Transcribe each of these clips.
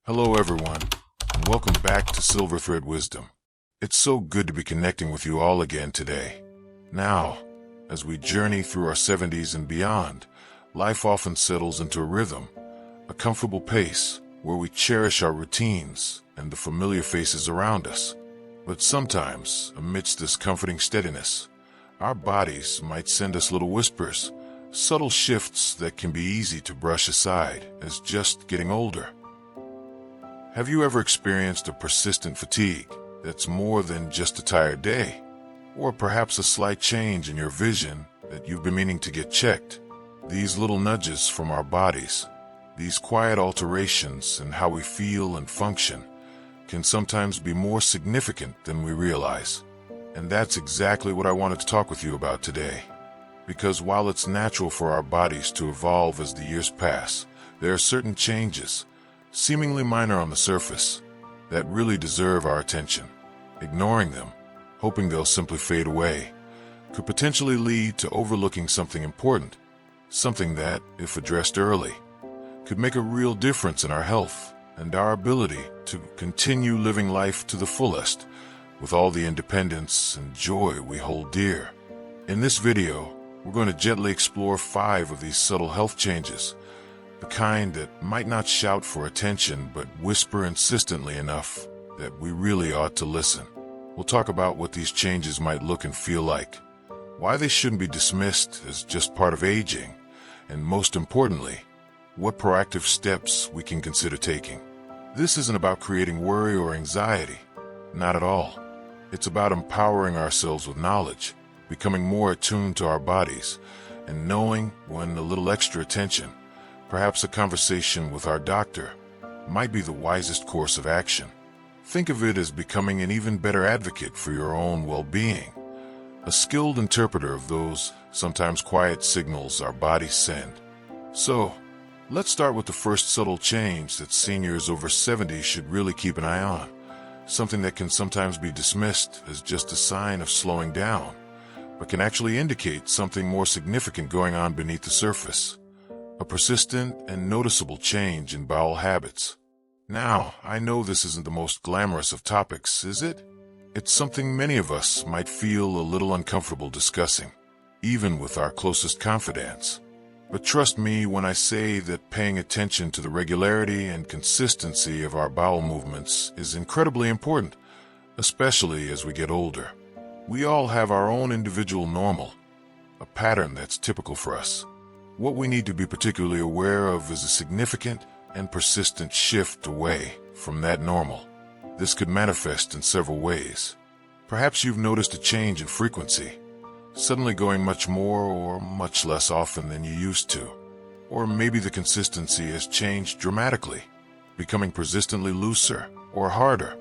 Hello everyone, and welcome back to Silverthread Wisdom. It's so good to be connecting with you all again today. Now, as we journey through our 70s and beyond, life often settles into a rhythm, a comfortable pace where we cherish our routines and the familiar faces around us. But sometimes, amidst this comforting steadiness, our bodies might send us little whispers, subtle shifts that can be easy to brush aside as just getting older. Have you ever experienced a persistent fatigue that's more than just a tired day? Or perhaps a slight change in your vision that you've been meaning to get checked? These little nudges from our bodies, these quiet alterations in how we feel and function, can sometimes be more significant than we realize. And that's exactly what I wanted to talk with you about today. Because while it's natural for our bodies to evolve as the years pass, there are certain changes, seemingly minor on the surface, that really deserve our attention. Ignoring them, hoping they'll simply fade away, could potentially lead to overlooking something important, something that, if addressed early, could make a real difference in our health and our ability to continue living life to the fullest, with all the independence and joy we hold dear. In this video, we're going to gently explore 5 of these subtle health changes, the kind that might not shout for attention but whisper insistently enough that we really ought to listen. We'll talk about what these changes might look and feel like, why they shouldn't be dismissed as just part of aging, and most importantly, what proactive steps we can consider taking. This isn't about creating worry or anxiety, not at all. It's about empowering ourselves with knowledge, becoming more attuned to our bodies, and knowing when a little extra attention, perhaps a conversation with our doctor, might be the wisest course of action. Think of it as becoming an even better advocate for your own well-being, a skilled interpreter of those sometimes quiet signals our bodies send. So, let's start with the first subtle change that seniors over 70 should really keep an eye on. Something that can sometimes be dismissed as just a sign of slowing down, but can actually indicate something more significant going on beneath the surface. A persistent and noticeable change in bowel habits. Now, I know this isn't the most glamorous of topics, is it? It's something many of us might feel a little uncomfortable discussing, even with our closest confidants. But trust me when I say that paying attention to the regularity and consistency of our bowel movements is incredibly important, especially as we get older. We all have our own individual normal, a pattern that's typical for us. What we need to be particularly aware of is a significant and persistent shift away from that normal. This could manifest in several ways. Perhaps you've noticed a change in frequency, suddenly going much more or much less often than you used to. Or maybe the consistency has changed dramatically, becoming persistently looser or harder,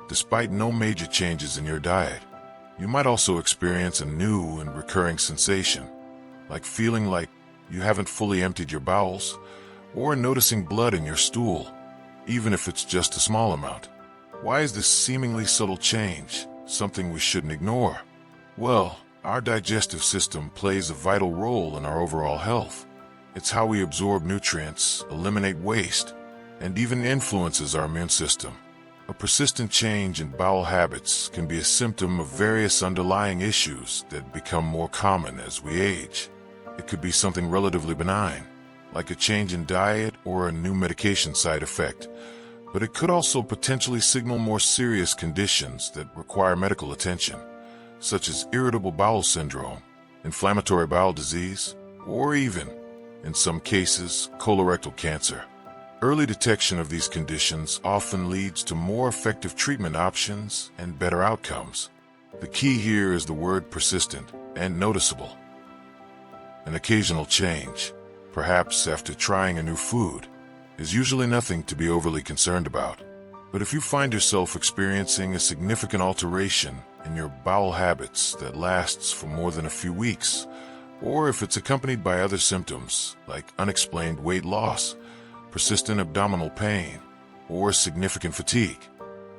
despite no major changes in your diet. You might also experience a new and recurring sensation, like feeling like you haven't fully emptied your bowels, or noticing blood in your stool, even if it's just a small amount. Why is this seemingly subtle change something we shouldn't ignore? Well, our digestive system plays a vital role in our overall health. It's how we absorb nutrients, eliminate waste, and even influences our immune system. A persistent change in bowel habits can be a symptom of various underlying issues that become more common as we age. It could be something relatively benign, like a change in diet or a new medication side effect, but it could also potentially signal more serious conditions that require medical attention, such as irritable bowel syndrome, inflammatory bowel disease, or even, in some cases, colorectal cancer. Early detection of these conditions often leads to more effective treatment options and better outcomes. The key here is the word persistent and noticeable. An occasional change, perhaps after trying a new food, is usually nothing to be overly concerned about. But if you find yourself experiencing a significant alteration in your bowel habits that lasts for more than a few weeks, or if it's accompanied by other symptoms like unexplained weight loss, persistent abdominal pain, or significant fatigue,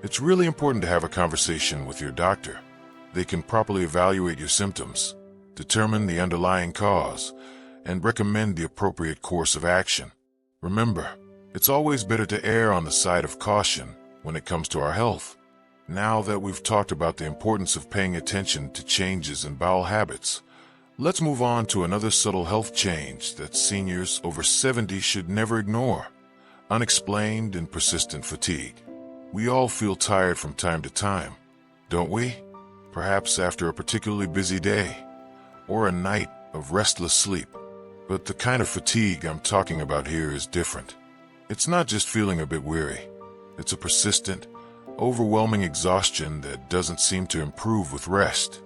it's really important to have a conversation with your doctor. They can properly evaluate your symptoms, determine the underlying cause, and recommend the appropriate course of action. Remember, It's always better to err on the side of caution when it comes to our health. Now that we've talked about the importance of paying attention to changes in bowel habits, let's move on to another subtle health change that seniors over 70 should never ignore: unexplained and persistent fatigue. We all feel tired from time to time, don't we? Perhaps after a particularly busy day, or a night of restless sleep. But the kind of fatigue I'm talking about here is different. It's not just feeling a bit weary. It's a persistent, overwhelming exhaustion that doesn't seem to improve with rest.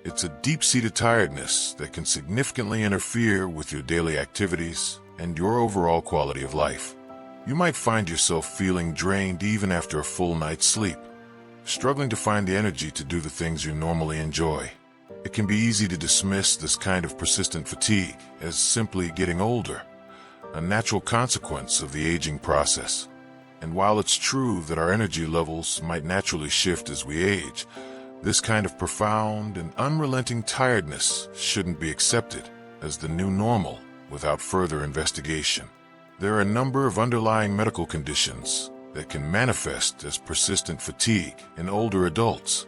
It's a deep-seated tiredness that can significantly interfere with your daily activities and your overall quality of life. You might find yourself feeling drained even after a full night's sleep, struggling to find the energy to do the things you normally enjoy. It can be easy to dismiss this kind of persistent fatigue as simply getting older, a natural consequence of the aging process. And while it's true that our energy levels might naturally shift as we age, this kind of profound and unrelenting tiredness shouldn't be accepted as the new normal without further investigation. There are a number of underlying medical conditions that can manifest as persistent fatigue in older adults.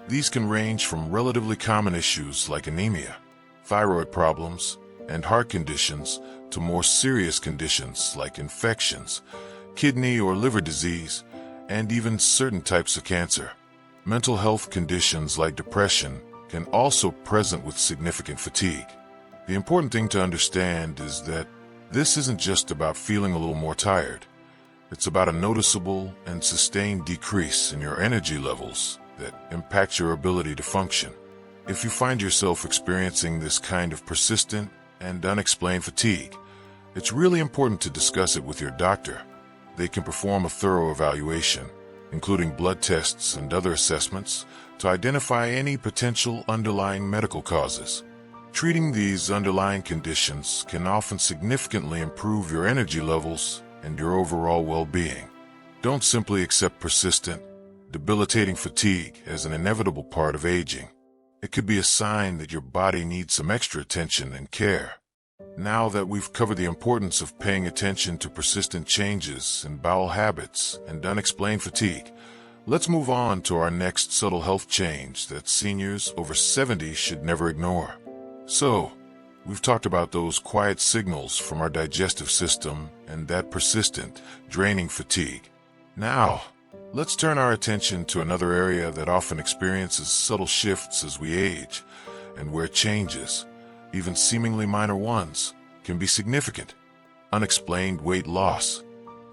These can range from relatively common issues like anemia, thyroid problems, and heart conditions to more serious conditions like infections, kidney or liver disease, and even certain types of cancer. Mental health conditions like depression can also present with significant fatigue. The important thing to understand is that this isn't just about feeling a little more tired. It's about a noticeable and sustained decrease in your energy levels that impacts your ability to function. If you find yourself experiencing this kind of persistent and unexplained fatigue, it's really important to discuss it with your doctor. They can perform a thorough evaluation, including blood tests and other assessments, to identify any potential underlying medical causes. Treating these underlying conditions can often significantly improve your energy levels and your overall well-being. Don't simply accept persistent, debilitating fatigue as an inevitable part of aging. It could be a sign that your body needs some extra attention and care. Now that we've covered the importance of paying attention to persistent changes in bowel habits and unexplained fatigue, let's move on to our next subtle health change that seniors over 70 should never ignore. So, we've talked about those quiet signals from our digestive system and that persistent, draining fatigue. Now, let's turn our attention to another area that often experiences subtle shifts as we age, and where changes, even seemingly minor ones, can be significant: unexplained weight loss.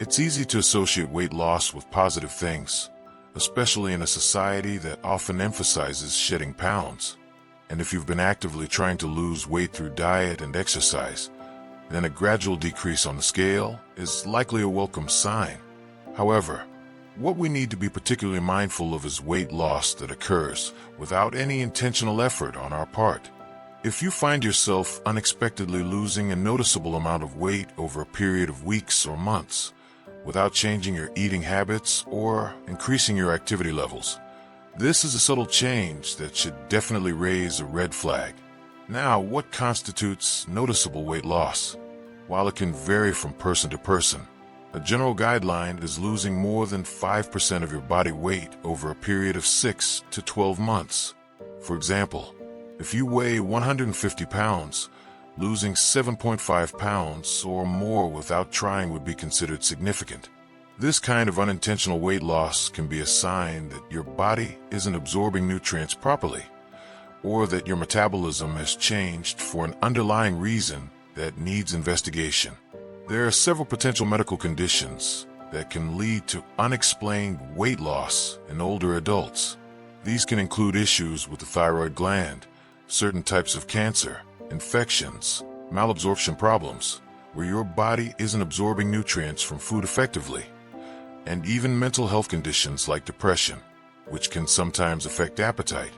It's easy to associate weight loss with positive things, especially in a society that often emphasizes shedding pounds. And if you've been actively trying to lose weight through diet and exercise, then a gradual decrease on the scale is likely a welcome sign. However, what we need to be particularly mindful of is weight loss that occurs without any intentional effort on our part. If you find yourself unexpectedly losing a noticeable amount of weight over a period of weeks or months, without changing your eating habits or increasing your activity levels, this is a subtle change that should definitely raise a red flag. Now, what constitutes noticeable weight loss? While it can vary from person to person, a general guideline is losing more than 5% of your body weight over a period of 6 to 12 months. For example, if you weigh 150 pounds, losing 7.5 pounds or more without trying would be considered significant. This kind of unintentional weight loss can be a sign that your body isn't absorbing nutrients properly, or that your metabolism has changed for an underlying reason that needs investigation. There are several potential medical conditions that can lead to unexplained weight loss in older adults. These can include issues with the thyroid gland, certain types of cancer, infections, malabsorption problems, where your body isn't absorbing nutrients from food effectively, and even mental health conditions like depression, which can sometimes affect appetite.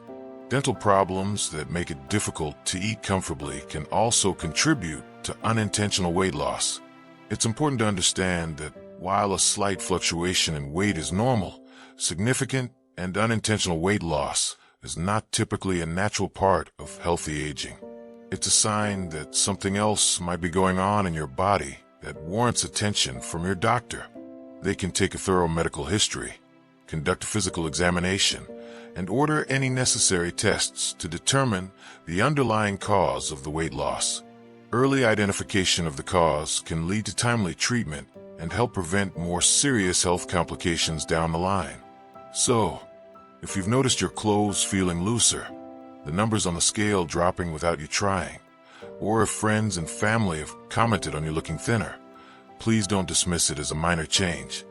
Dental problems that make it difficult to eat comfortably can also contribute to unintentional weight loss. It's important to understand that while a slight fluctuation in weight is normal, significant and unintentional weight loss is not typically a natural part of healthy aging. It's a sign that something else might be going on in your body that warrants attention from your doctor. They can take a thorough medical history, conduct a physical examination, and order any necessary tests to determine the underlying cause of the weight loss. Early identification of the cause can lead to timely treatment and help prevent more serious health complications down the line. So, if you've noticed your clothes feeling looser, the numbers on the scale dropping without you trying, or if friends and family have commented on you looking thinner, please don't dismiss it as a minor change.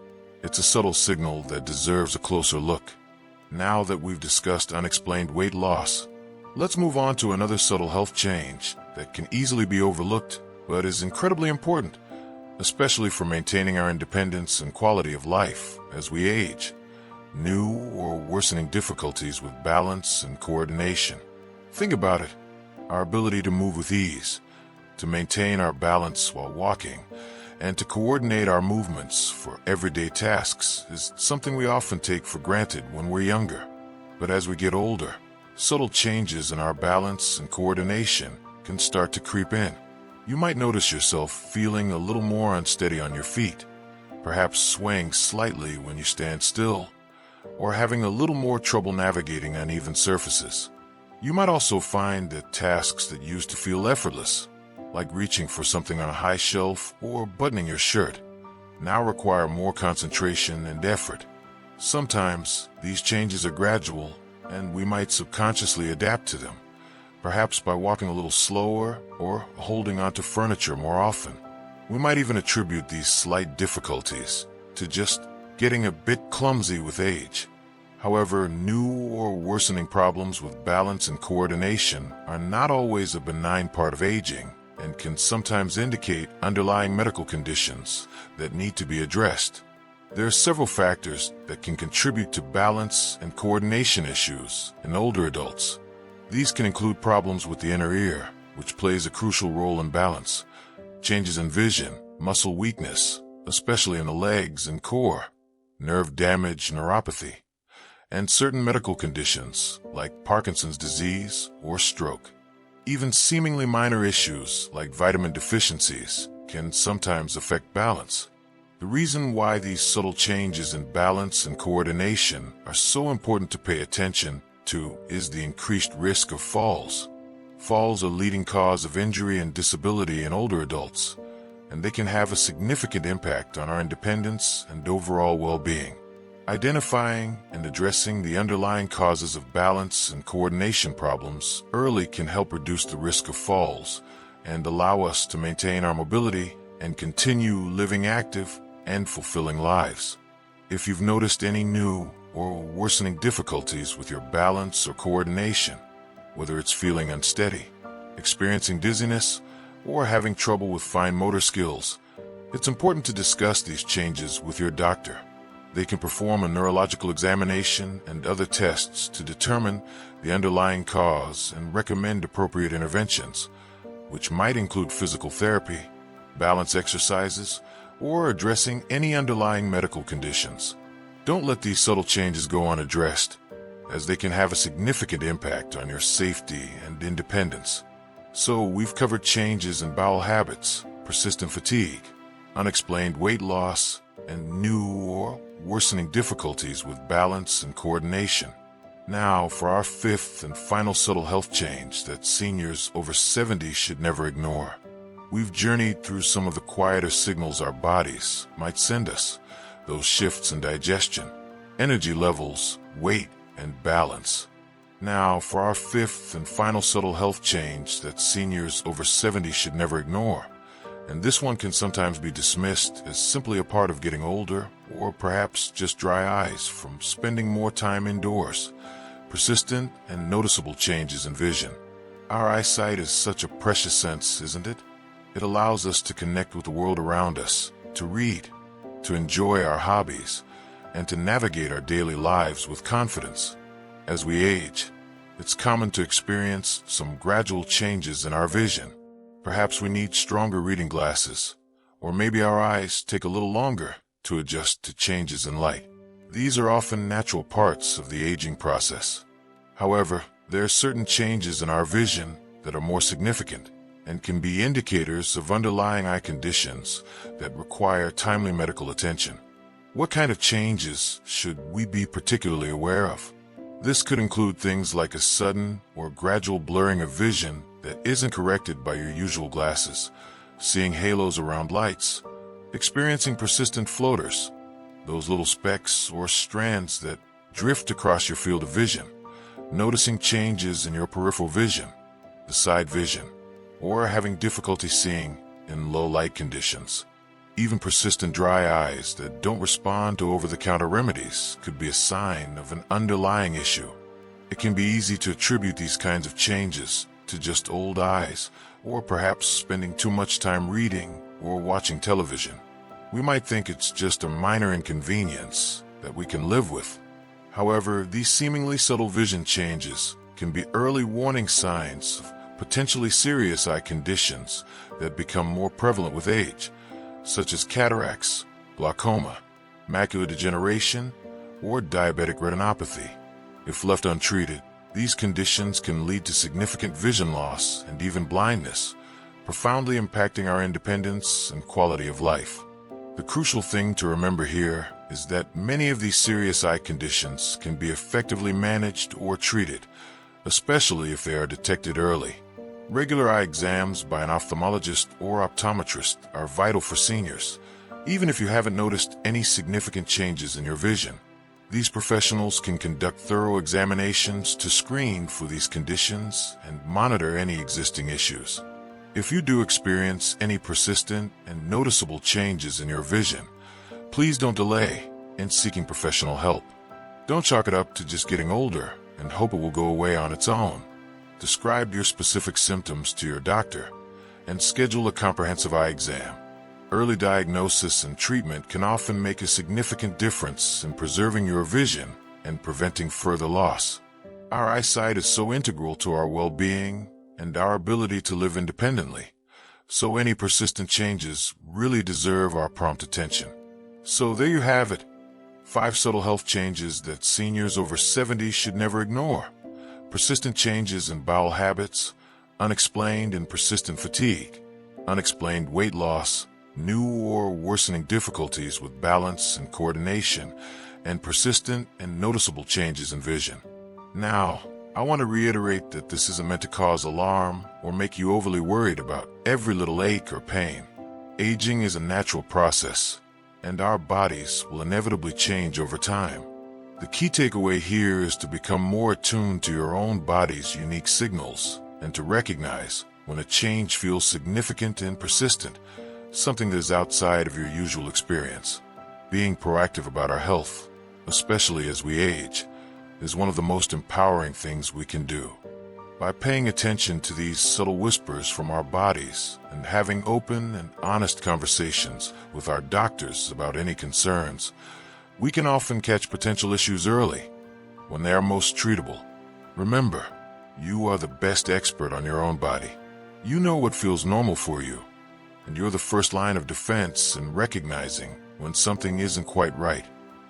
It's a subtle signal that deserves a closer look. Now that we've discussed unexplained weight loss, let's move on to another subtle health change that can easily be overlooked but is incredibly important, especially for maintaining our independence and quality of life as we age. New or worsening difficulties with balance and coordination. Think about it. Our ability to move with ease, to maintain our balance while walking, and to coordinate our movements for everyday tasks is something we often take for granted when we're younger. But as we get older, subtle changes in our balance and coordination can start to creep in. You might notice yourself feeling a little more unsteady on your feet, perhaps swaying slightly when you stand still, or having a little more trouble navigating uneven surfaces. You might also find that tasks that used to feel effortless, like reaching for something on a high shelf or buttoning your shirt, now require more concentration and effort. Sometimes these changes are gradual, and we might subconsciously adapt to them, perhaps by walking a little slower or holding onto furniture more often. We might even attribute these slight difficulties to just getting a bit clumsy with age. However, new or worsening problems with balance and coordination are not always a benign part of aging and can sometimes indicate underlying medical conditions that need to be addressed. There are several factors that can contribute to balance and coordination issues in older adults. These can include problems with the inner ear, which plays a crucial role in balance, changes in vision, muscle weakness, especially in the legs and core, nerve damage, neuropathy, and certain medical conditions like Parkinson's disease or stroke. Even seemingly minor issues like vitamin deficiencies can sometimes affect balance. The reason why these subtle changes in balance and coordination are so important to pay attention to is the increased risk of falls. Falls are a leading cause of injury and disability in older adults, and they can have a significant impact on our independence and overall well-being. Identifying and addressing the underlying causes of balance and coordination problems early can help reduce the risk of falls and allow us to maintain our mobility and continue living active and fulfilling lives. If you've noticed any new or worsening difficulties with your balance or coordination, whether it's feeling unsteady, experiencing dizziness, or having trouble with fine motor skills, it's important to discuss these changes with your doctor. They can perform a neurological examination and other tests to determine the underlying cause and recommend appropriate interventions, which might include physical therapy, balance exercises, or addressing any underlying medical conditions. Don't let these subtle changes go unaddressed, as they can have a significant impact on your safety and independence. So we've covered changes in bowel habits, persistent fatigue, unexplained weight loss, and new or worsening difficulties with balance and coordination. Now for our fifth and final subtle health change that seniors over 70 should never ignore. We've journeyed through some of the quieter signals our bodies might send us, those shifts in digestion, energy levels, weight, and balance. Now for our fifth and final subtle health change that seniors over 70 should never ignore. And this one can sometimes be dismissed as simply a part of getting older, or perhaps just dry eyes from spending more time indoors. Persistent and noticeable changes in vision. Our eyesight is such a precious sense, isn't it? It allows us to connect with the world around us, to read, to enjoy our hobbies, and to navigate our daily lives with confidence. As we age, it's common to experience some gradual changes in our vision. Perhaps we need stronger reading glasses, or maybe our eyes take a little longer to adjust to changes in light. These are often natural parts of the aging process. However, there are certain changes in our vision that are more significant, and can be indicators of underlying eye conditions that require timely medical attention. What kind of changes should we be particularly aware of? This could include things like a sudden or gradual blurring of vision that isn't corrected by your usual glasses, seeing halos around lights, experiencing persistent floaters, those little specks or strands that drift across your field of vision, noticing changes in your peripheral vision, the side vision, or having difficulty seeing in low light conditions. Even persistent dry eyes that don't respond to over-the-counter remedies could be a sign of an underlying issue. It can be easy to attribute these kinds of changes to just old eyes, or perhaps spending too much time reading or watching television. We might think it's just a minor inconvenience that we can live with. However, these seemingly subtle vision changes can be early warning signs of potentially serious eye conditions that become more prevalent with age, such as cataracts, glaucoma, macular degeneration, or diabetic retinopathy. If left untreated, these conditions can lead to significant vision loss and even blindness, profoundly impacting our independence and quality of life. The crucial thing to remember here is that many of these serious eye conditions can be effectively managed or treated, especially if they are detected early. Regular eye exams by an ophthalmologist or optometrist are vital for seniors, even if you haven't noticed any significant changes in your vision. These professionals can conduct thorough examinations to screen for these conditions and monitor any existing issues. If you do experience any persistent and noticeable changes in your vision, please don't delay in seeking professional help. Don't chalk it up to just getting older and hope it will go away on its own. Describe your specific symptoms to your doctor and schedule a comprehensive eye exam. Early diagnosis and treatment can often make a significant difference in preserving your vision and preventing further loss. Our eyesight is so integral to our well-being and our ability to live independently, so any persistent changes really deserve our prompt attention. So there you have it, 5 subtle health changes that seniors over 70 should never ignore. Persistent changes in bowel habits, unexplained and persistent fatigue, unexplained weight loss, new or worsening difficulties with balance and coordination, and persistent and noticeable changes in vision. Now, I want to reiterate that this isn't meant to cause alarm or make you overly worried about every little ache or pain. Aging is a natural process, and our bodies will inevitably change over time. The key takeaway here is to become more attuned to your own body's unique signals and to recognize when a change feels significant and persistent, something that is outside of your usual experience. Being proactive about our health, especially as we age, is one of the most empowering things we can do. By paying attention to these subtle whispers from our bodies and having open and honest conversations with our doctors about any concerns, we can often catch potential issues early, when they are most treatable. Remember, you are the best expert on your own body. You know what feels normal for you, and you're the first line of defense in recognizing when something isn't quite right.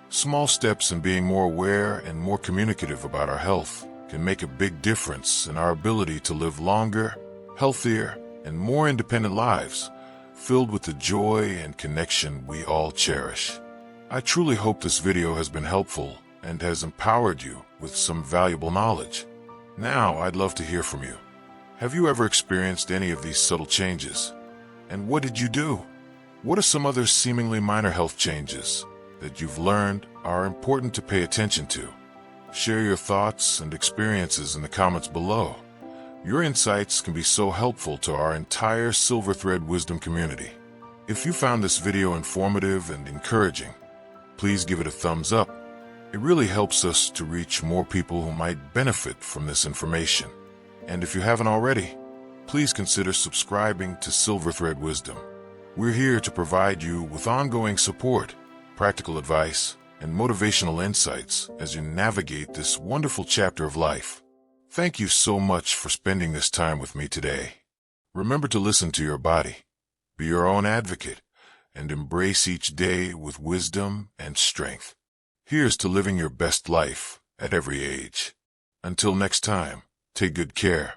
Small steps in being more aware and more communicative about our health can make a big difference in our ability to live longer, healthier, and more independent lives, filled with the joy and connection we all cherish. I truly hope this video has been helpful and has empowered you with some valuable knowledge. Now, I'd love to hear from you. Have you ever experienced any of these subtle changes? And what did you do? What are some other seemingly minor health changes that you've learned are important to pay attention to? Share your thoughts and experiences in the comments below. Your insights can be so helpful to our entire Silverthread Wisdom community. If you found this video informative and encouraging, please give it a thumbs up. It really helps us to reach more people who might benefit from this information. And if you haven't already, please consider subscribing to Silverthread Wisdom. We're here to provide you with ongoing support, practical advice, and motivational insights as you navigate this wonderful chapter of life. Thank you so much for spending this time with me today. Remember to listen to your body, be your own advocate, and embrace each day with wisdom and strength. Here's to living your best life at every age. Until next time, take good care.